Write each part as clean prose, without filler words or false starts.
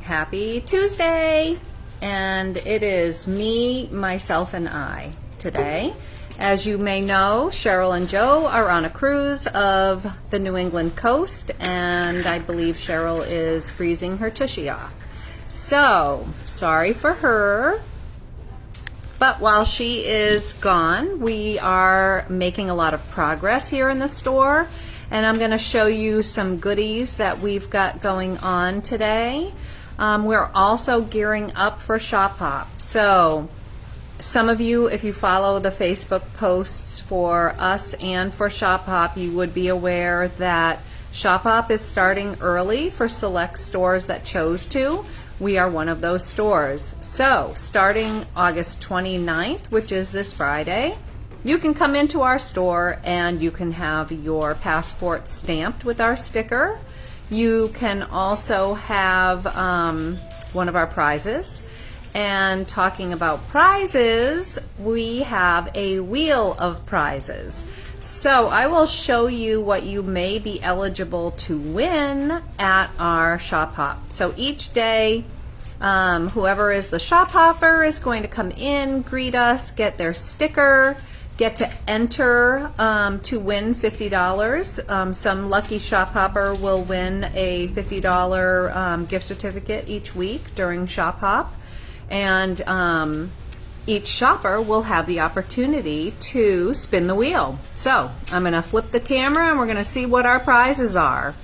Happy Tuesday! And it is me, myself, and I today. As you may know, Cheryl and Joe are on a cruise of the New England coast, and I believe Cheryl is freezing her tushy off. So, sorry for her. But while she is gone, we are making a lot of progress here in the store, and I'm going to show you some goodies that we've got going on today. We're also gearing up for Shop Hop. So some of you, if you follow the Facebook posts for us and for Shop Hop, you would be aware that Shop Hop is starting early for select stores that chose to. We are one of those stores. So starting August 29th, which is this Friday, you can come into our store and you can have your passport stamped with our sticker. You can also have one of our prizes. And talking about prizes, we have a wheel of prizes. So I will show you what you may be eligible to win at our Shop Hop. So each day, whoever is the shop hopper is going to come in, greet us, get their sticker, get to enter to win $50. Some lucky shop hopper will win a $50 gift certificate each week during Shop Hop. And each shopper will have the opportunity to spin the wheel. So I'm going to flip the camera and we're going to see what our prizes are.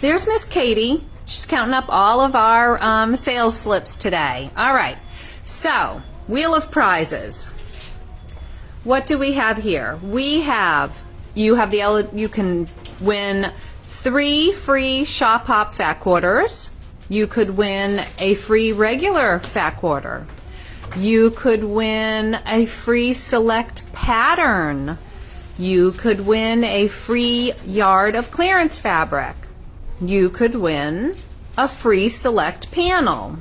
There's Miss Katie. She's counting up all of our sales slips today. All right, so wheel of prizes. What do we have here? We have, you can win 3 free Shop Hop fat quarters. You could win a free regular fat quarter. You could win a free select pattern. You could win a free yard of clearance fabric. You could win a free select panel.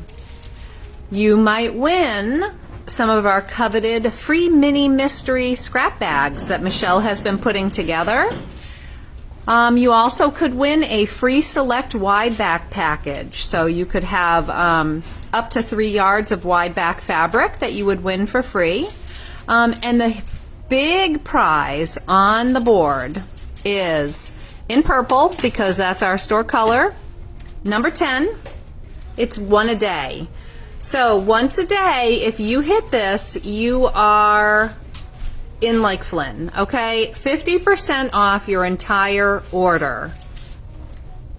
You might win some of our coveted free mini mystery scrap bags that Michelle has been putting together. You also could win a free select wide back package. So you could have up to 3 yards of wide back fabric that you would win for free. And the big prize on the board is in purple, because that's our store color, number 10. It's one a day. So once a day, if you hit this, you are in like Flynn, okay? 50% off your entire order.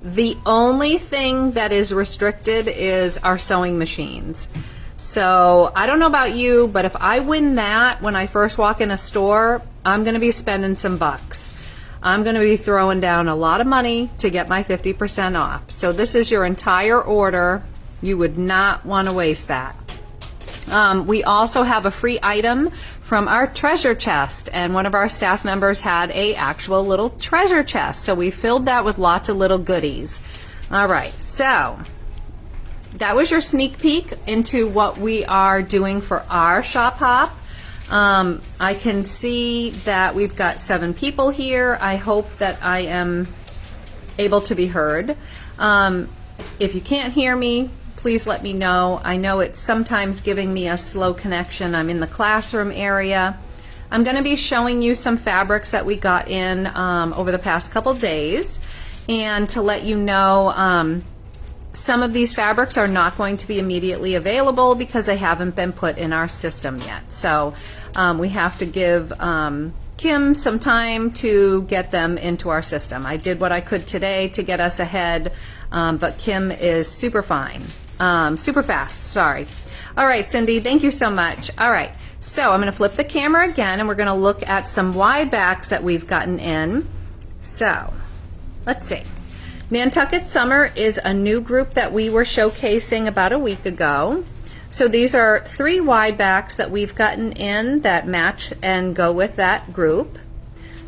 The only thing that is restricted is our sewing machines. So I don't know about you, but if I win that when I first walk in a store, I'm going to be spending some bucks. I'm going to be throwing down a lot of money to get my 50% off. So this is your entire order. You would not want to waste that. We also have a free item from our treasure chest, and one of our staff members had a actual little treasure chest, so we filled that with lots of little goodies. All right, so that was your sneak peek into what we are doing for our Shop Hop. I can see that we've got 7 people here. I hope that I am able to be heard. If you can't hear me, please let me know. I know it's sometimes giving me a slow connection. I'm in the classroom area. I'm going to be showing you some fabrics that we got in over the past couple days. And to let you know, some of these fabrics are not going to be immediately available because they haven't been put in our system yet. So we have to give Kim some time to get them into our system. I did what I could today to get us ahead, but Kim is super fine. Super fast, sorry. All right, Cindy, thank you so much. All right, so I'm going to flip the camera again, and we're going to look at some wide backs that we've gotten in. So, let's see. Nantucket Summer is a new group that we were showcasing about a week ago. So these are 3 wide backs that we've gotten in that match and go with that group.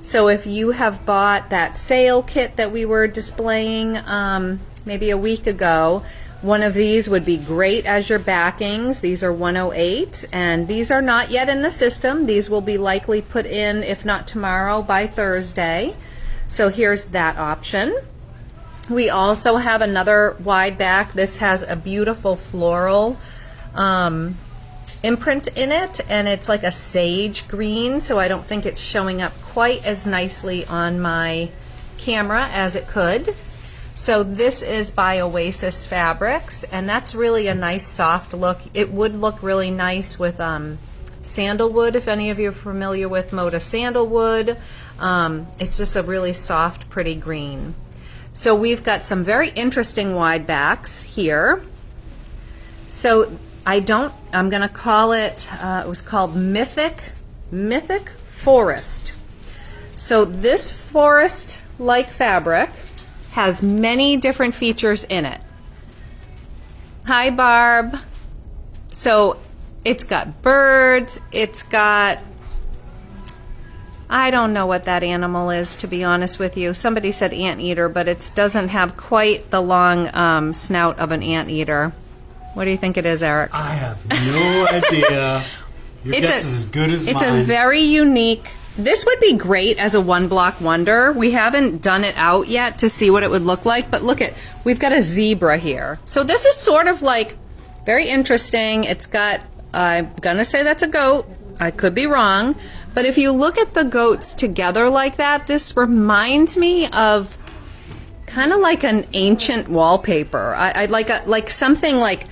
So if you have bought that sale kit that we were displaying maybe a week ago, one of these would be great as your backings. These are 108, and these are not yet in the system. These will be likely put in, if not tomorrow, by Thursday. So here's that option. We also have another wide back. This has a beautiful floral imprint in it, and it's like a sage green, so I don't think it's showing up quite as nicely on my camera as it could. So this is by Oasis Fabrics, and that's really a nice soft look. It would look really nice with sandalwood, if any of you are familiar with Moda sandalwood. It's just a really soft, pretty green. So we've got some very interesting wide backs here. So I'm going to call it, it was called Mythic Forest. So this forest-like fabric has many different features in it. Hi, Barb. So it's got birds, it's got, I don't know what that animal is, to be honest with you. Somebody said anteater, but it doesn't have quite the long snout of an anteater. What do you think it is, Eric? I have no idea. Your guess is as good as mine. It's a very unique. This would be great as a one-block wonder. We haven't done it out yet to see what it would look like, but look we've got a zebra here. So this is sort of like very interesting. It's got, I'm gonna say that's a goat. I could be wrong, but if you look at the goats together like that, this reminds me of kind of like an ancient wallpaper. I like something like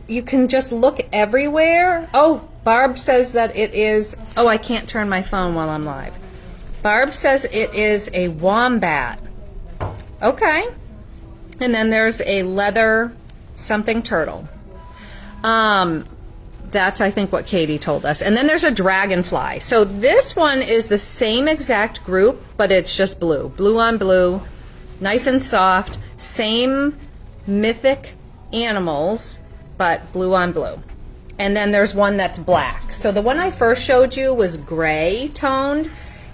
you can just look everywhere. Oh, Barb says that it is, oh, I can't turn my phone while I'm live. Barb says it is a wombat. Okay. And then there's a leather something turtle. That's, I think, what Katie told us. And then there's a dragonfly. So this one is the same exact group, but it's just blue. Blue on blue, nice and soft. Same mythic animals, but blue on blue. And then there's one that's black. So the one I first showed you was gray toned.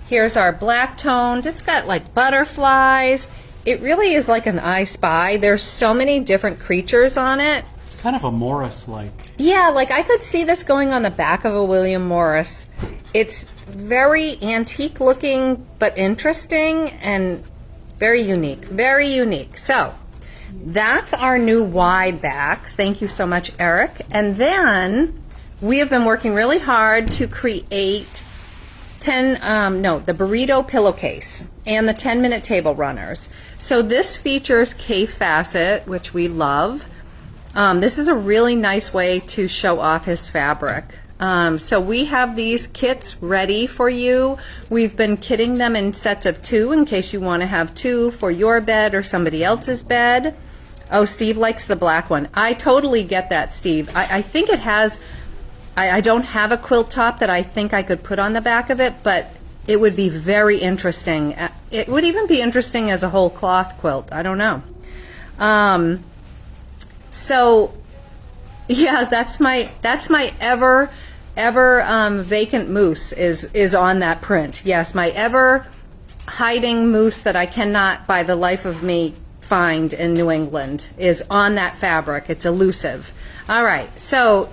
Here's our black toned. It's got like butterflies. It really is like an I Spy. There's so many different creatures on it. It's kind of a Morris-like. Yeah, like I could see this going on the back of a William Morris. It's very antique looking, but interesting and very unique. Very unique. So that's our new wide backs. Thank you so much, Eric. And then we have been working really hard to create the burrito pillowcase and the 10-minute table runners. So this features K-facet, which we love. This is a really nice way to show off his fabric. So we have these kits ready for you. We've been kitting them in sets of 2 in case you want to have 2 for your bed or somebody else's bed. Oh, Steve likes the black one. I totally get that, Steve. I think it has, I don't have a quilt top that I think I could put on the back of it, but it would be very interesting. It would even be interesting as a whole cloth quilt. I don't know. So yeah, that's my ever vacant moose is on that print. Yes, my ever hiding moose that I cannot by the life of me find in New England is on that fabric. It's elusive. All right, so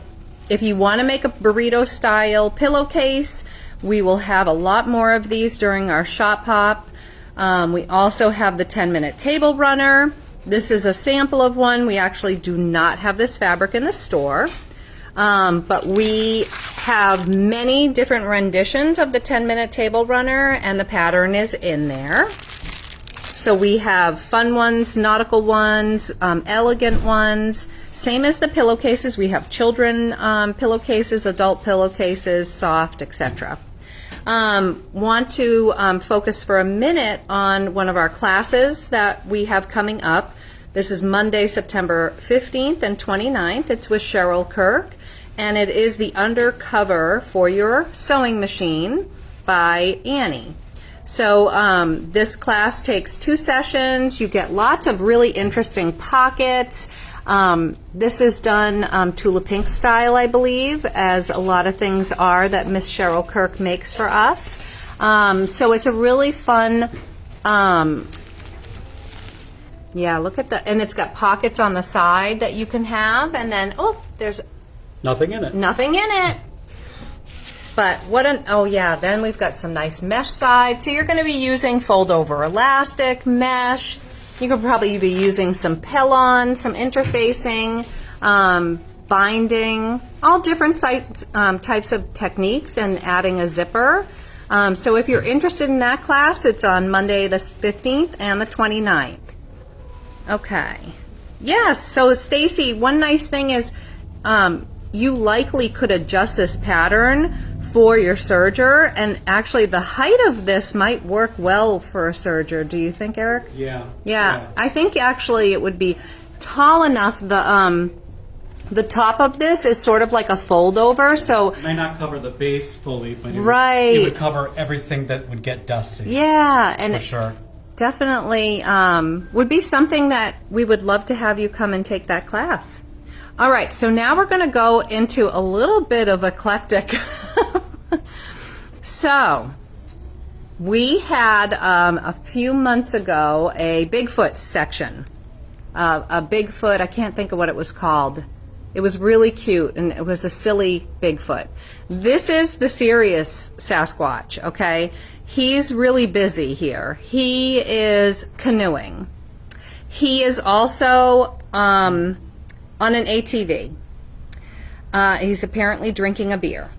if you want to make a burrito style pillowcase, we will have a lot more of these during our shop hop. We also have the 10-minute table runner. This is a sample of one. We actually do not have this fabric in the store, but we have many different renditions of the 10-minute table runner, and the pattern is in there. So we have fun ones, nautical ones, elegant ones. Same as the pillowcases. We have children pillowcases, adult pillowcases, soft, etc. Want to focus for a minute on one of our classes that we have coming up. This is Monday, September 15th and 29th. It's with Cheryl Kirk, and it is the Undercover for Your Sewing Machine by Annie. So this class takes 2 sessions. You get lots of really interesting pockets. This is done Tula Pink style, I believe, as a lot of things are that Miss Cheryl Kirk makes for us. So it's a really fun, yeah, look at and it's got pockets on the side that you can have, and then, oh, there's nothing in it. Nothing in it. But oh yeah, then we've got some nice mesh sides. So you're going to be using fold over elastic, mesh, You could probably be using some pill-on, some interfacing, binding, all different types of techniques, and adding a zipper. So if you're interested in that class, it's on Monday the 15th and the 29th. Okay. Yes, so Stacy, one nice thing is you likely could adjust this pattern for your serger, and actually the height of this might work well for a serger. Do you think, Eric? Yeah. I think actually it would be tall enough. The top of this is sort of like a fold over, so It may not cover the base fully, but Right. it would cover everything that would get dusty. yeah, and For sure. definitely would be something that we would love to have you come and take that class. All right, so now we're going to go into a little bit of eclectic. So we had a few months ago a Bigfoot section. A Bigfoot, I can't think of what it was called. It was really cute, and it was a silly Bigfoot. This is the serious Sasquatch, okay? He's really busy here. He is canoeing. He is also on an ATV. He's apparently drinking a beer.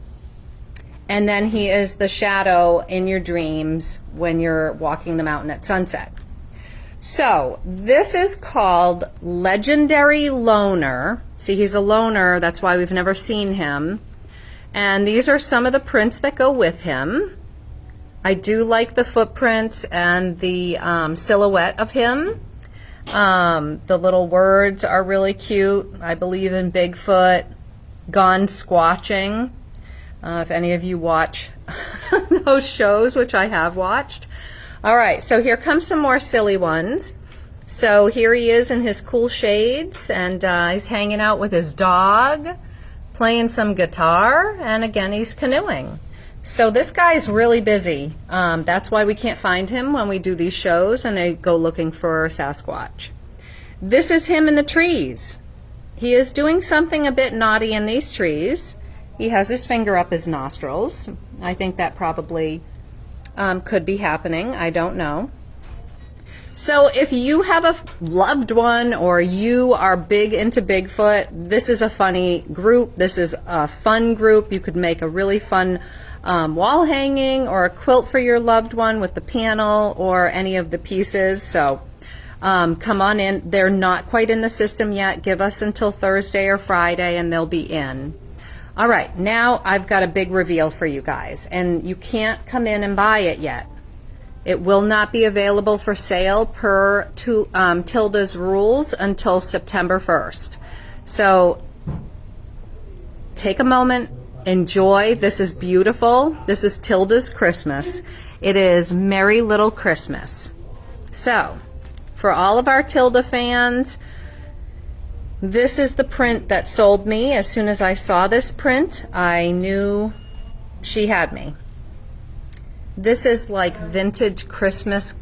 And then he is the shadow in your dreams when you're walking the mountain at sunset. So this is called Legendary Loner. See, he's a loner. That's why we've never seen him. And these are some of the prints that go with him. I do like the footprints and the silhouette of him. The little words are really cute. I believe in Bigfoot. Gone squatching. If any of you watch those shows, which I have watched. All right, so here comes some more silly ones. So here he is in his cool shades, and he's hanging out with his dog, playing some guitar, and again, he's canoeing. So this guy's really busy. That's why we can't find him when we do these shows and they go looking for Sasquatch. This is him in the trees. He is doing something a bit naughty in these trees. He has his finger up his nostrils. I think that probably could be happening. I don't know. So if you have a loved one or you are big into Bigfoot, this is a funny group. This is a fun group. You could make a really fun wall hanging or a quilt for your loved one with the panel or any of the pieces. So come on in. They're not quite in the system yet. Give us until Thursday or Friday and they'll be in. All right, now I've got a big reveal for you guys, and you can't come in and buy it yet. It will not be available for sale per Tilda's rules until September 1st. So take a moment, enjoy. This is beautiful. This is Tilda's Christmas. It is Merry Little Christmas. So for all of our Tilda fans, this is the print that sold me. As soon as I saw this print, I knew she had me. This is like vintage Christmas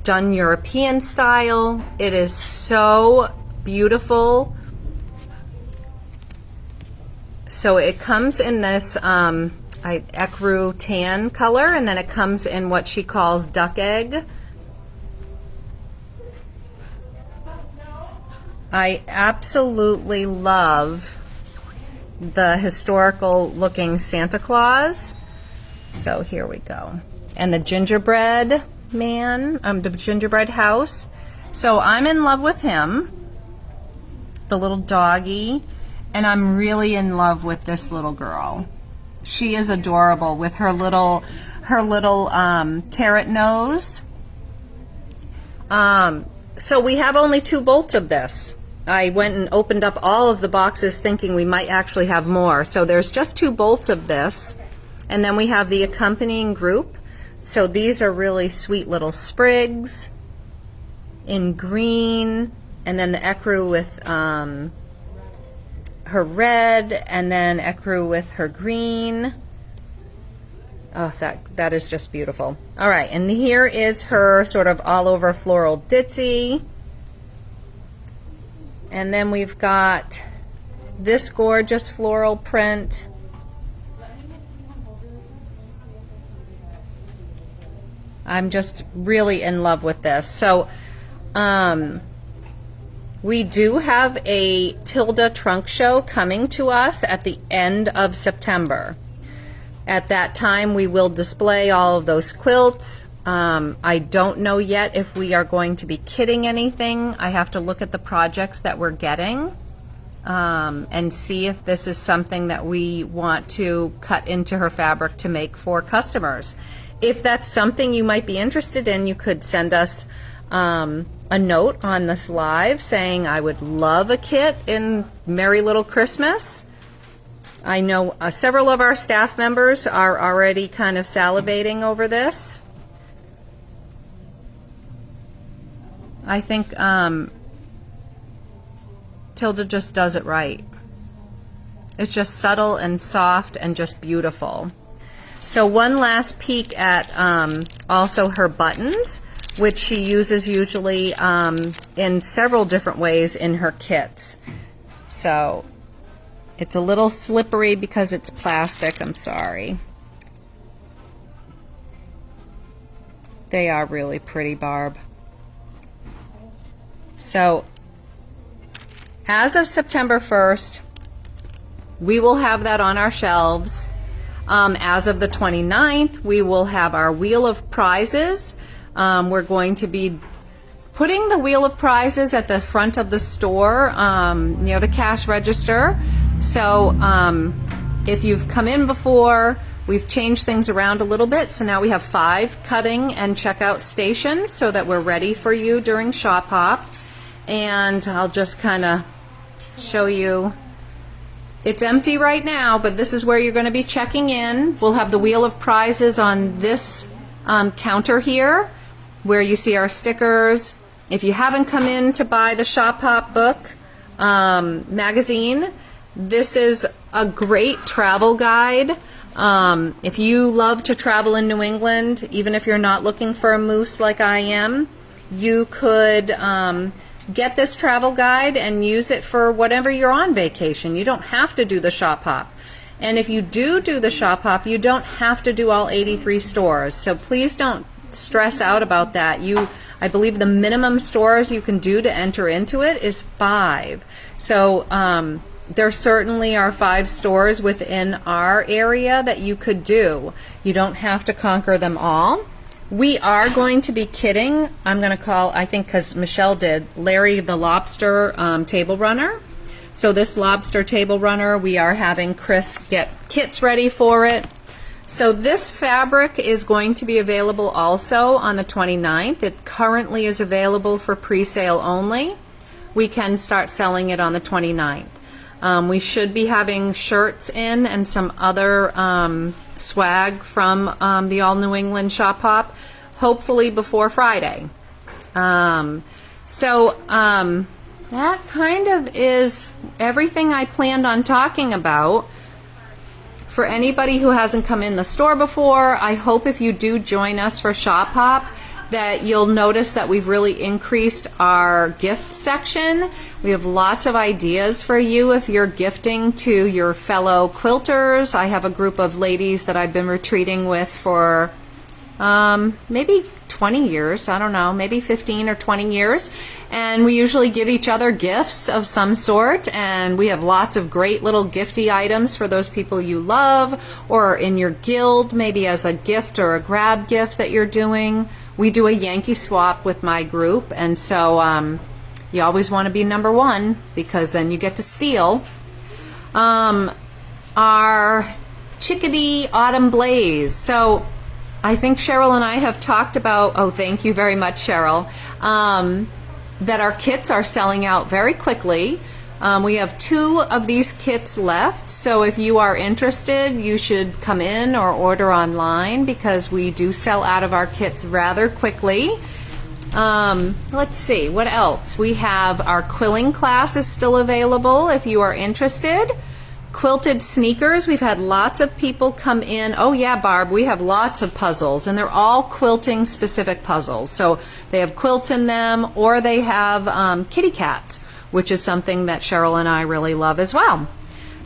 done European style. It is so beautiful. So it comes in this ecru tan color, and then it comes in what she calls duck egg. I absolutely love the historical looking Santa Claus. So here we go. And the gingerbread man, the gingerbread house. So I'm in love with him, the little doggy, and I'm really in love with this little girl. She is adorable with her little carrot nose. So we have only 2 bolts of this. I went and opened up all of the boxes thinking we might actually have more. So there's just 2 bolts of this. And then we have the accompanying group. So these are really sweet little sprigs in green. And then the ecru with her red. And then ecru with her green. Oh, that is just beautiful. All right, and here is her sort of all over floral ditzy. And then we've got this gorgeous floral print. I'm just really in love with this. So We do have a Tilda trunk show coming to us at the end of September. At that time, we will display all of those quilts. I don't know yet if we are going to be kitting anything. I have to look at the projects that we're getting and see if this is something that we want to cut into her fabric to make for customers. If that's something you might be interested in, you could send us a note on this live saying, I would love a kit in Merry Little Christmas. I know several of our staff members are already kind of salivating over this. I think Tilda just does it right. It's just subtle and soft and just beautiful. So one last peek at also her buttons, which she uses usually in several different ways in her kits. So it's a little slippery because it's plastic, I'm sorry. They are really pretty, Barb. So as of September 1st, we will have that on our shelves. As of the 29th, we will have our Wheel of Prizes. We're going to be putting the Wheel of Prizes at the front of the store near the cash register. So if you've come in before, we've changed things around a little bit. So now we have 5 cutting and checkout stations so that we're ready for you during Shop Hop. And I'll just kind of show you. It's empty right now, but this is where you're going to be checking in. We'll have the Wheel of Prizes on this counter here, where you see our stickers. If you haven't come in to buy the Shop Hop book magazine, this is a great travel guide. If you love to travel in New England, even if you're not looking for a moose like I am, you could get this travel guide and use it for whatever you're on vacation. You don't have to do the Shop Hop. And if you do the Shop Hop, you don't have to do all 83 stores. So please don't stress out about that. I believe the minimum stores you can do to enter into it is 5. So there certainly are 5 stores within our area that you could do. You don't have to conquer them all. We are going to be kitting. I'm going to call, I think because Michelle did, Larry the Lobster Table Runner. So this lobster table runner, we are having Chris get kits ready for it. So this fabric is going to be available also on the 29th. It currently is available for pre-sale only. We can start selling it on the 29th. We should be having shirts in and some other swag from the All New England Shop Hop, hopefully before Friday. That kind of is everything I planned on talking about. For anybody who hasn't come in the store before, I hope if you do join us for Shop Hop that you'll notice that we've really increased our gift section. We have lots of ideas for you if you're gifting to your fellow quilters. I have a group of ladies that I've been retreating with for maybe 20 years, I don't know, maybe 15 or 20 years. And we usually give each other gifts of some sort, and we have lots of great little gifty items for those people you love, or in your guild, maybe as a gift or a grab gift that you're doing. We do a Yankee swap with my group, and so you always want to be number 1 because then you get to steal. Our Chickadee Autumn Blaze. So I think Cheryl and I have talked about, oh, thank you very much, Cheryl, that our kits are selling out very quickly. We have 2 of these kits left, so if you are interested, you should come in or order online because we do sell out of our kits rather quickly. Let's see, what else? We have our quilling class is still available if you are interested. Quilted sneakers, we've had lots of people come in. Oh yeah, Barb, we have lots of puzzles, and they're all quilting specific puzzles. So they have quilts in them, or they have kitty cats, which is something that Cheryl and I really love as well.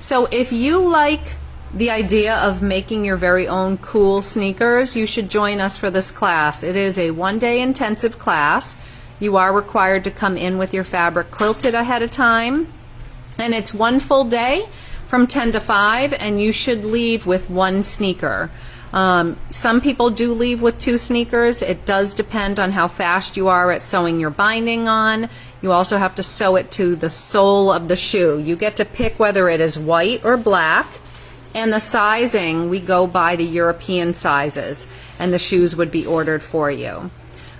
So if you like the idea of making your very own cool sneakers, you should join us for this class. It is a 1-day intensive class. You are required to come in with your fabric quilted ahead of time. And it's one full day from 10 to 5, and you should leave with one sneaker. Some people do leave with 2 sneakers. It does depend on how fast you are at sewing your binding on. You also have to sew it to the sole of the shoe. You get to pick whether it is white or black. And the sizing, we go by the European sizes, and the shoes would be ordered for you.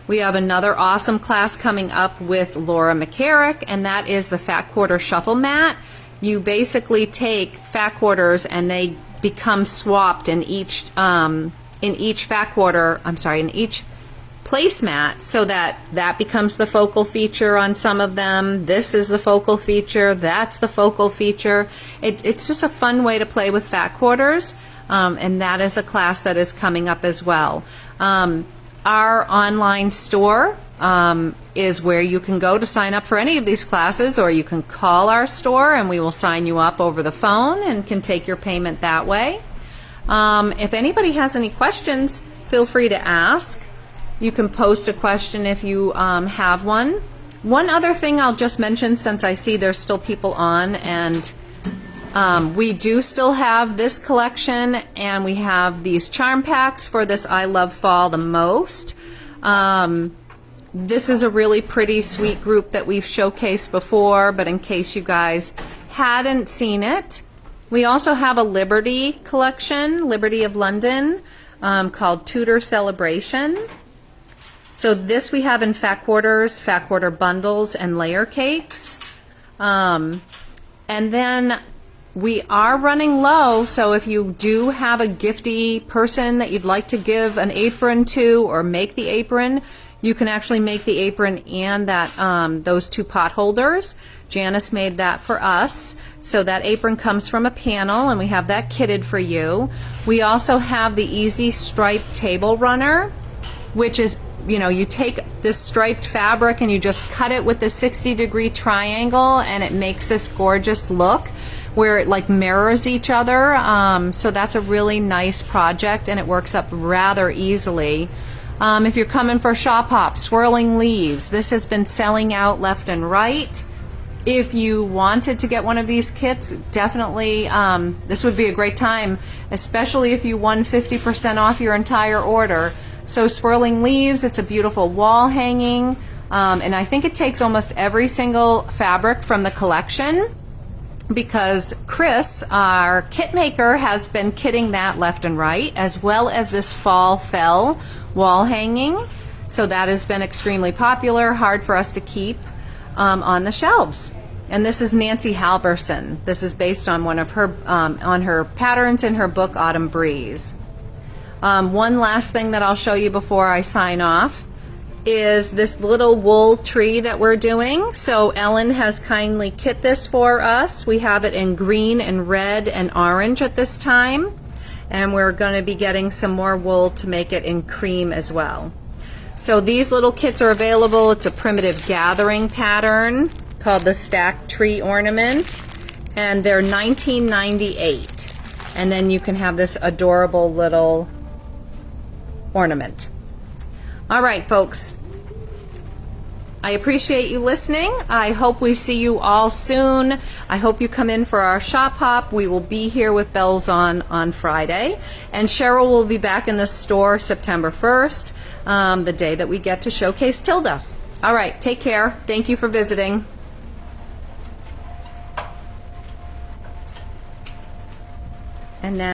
We have another awesome class coming up with Laura McCarrick, and that is the fat quarter shuffle mat. You basically take fat quarters and they become swapped in each placemat, so that becomes the focal feature on some of them. This is the focal feature, that's the focal feature. It's just a fun way to play with fat quarters, and that is a class that is coming up as well. Our online store is where you can go to sign up for any of these classes, or you can call our store and we will sign you up over the phone and can take your payment that way. If anybody has any questions, feel free to ask. You can post a question if you have one. One other thing I'll just mention, since I see there's still people on, and we do still have this collection, and we have these charm packs for this I Love Fall the Most. This is a really pretty sweet group that we've showcased before, but in case you guys hadn't seen it, we also have a Liberty collection, Liberty of London, called Tudor Celebration. So this we have in fat quarter bundles, and layer cakes. And then we are running low, so if you do have a gifty person that you'd like to give an apron to or make the apron, you can actually make the apron and that those 2 pot holders. Janice made that for us. So that apron comes from a panel, and we have that kitted for you. We also have the Easy Stripe Table Runner, which is, you take this striped fabric and you just cut it with the 60-degree triangle, and it makes this gorgeous look where it like mirrors each other. So that's a really nice project, and it works up rather easily. If you're coming for shop hop, swirling leaves, this has been selling out left and right. If you wanted to get one of these kits, definitely this would be a great time, especially if you won 50% off your entire order. So swirling leaves, it's a beautiful wall hanging, and I think it takes almost every single fabric from the collection, because Chris, our kit maker, has been kitting that left and right, as well as this fall fell wall hanging. So that has been extremely popular, hard for us to keep on the shelves. And this is Nancy Halverson. This is based on one of her on her patterns in her book Autumn Breeze. One last thing that I'll show you before I sign off is this little wool tree that we're doing. So Ellen has kindly kit this for us. We have it in green and red and orange at this time, and we're going to be getting some more wool to make it in cream as well. So these little kits are available. It's a primitive gathering pattern called the Stacked Tree Ornament, and they're $19.98. And then you can have this adorable little ornament. All right, folks. I appreciate you listening. I hope we see you all soon. I hope you come in for our shop hop. We will be here with bells on Friday. And Cheryl will be back in the store September 1st, the day that we get to showcase Tilda. All right, take care. Thank you for visiting. And now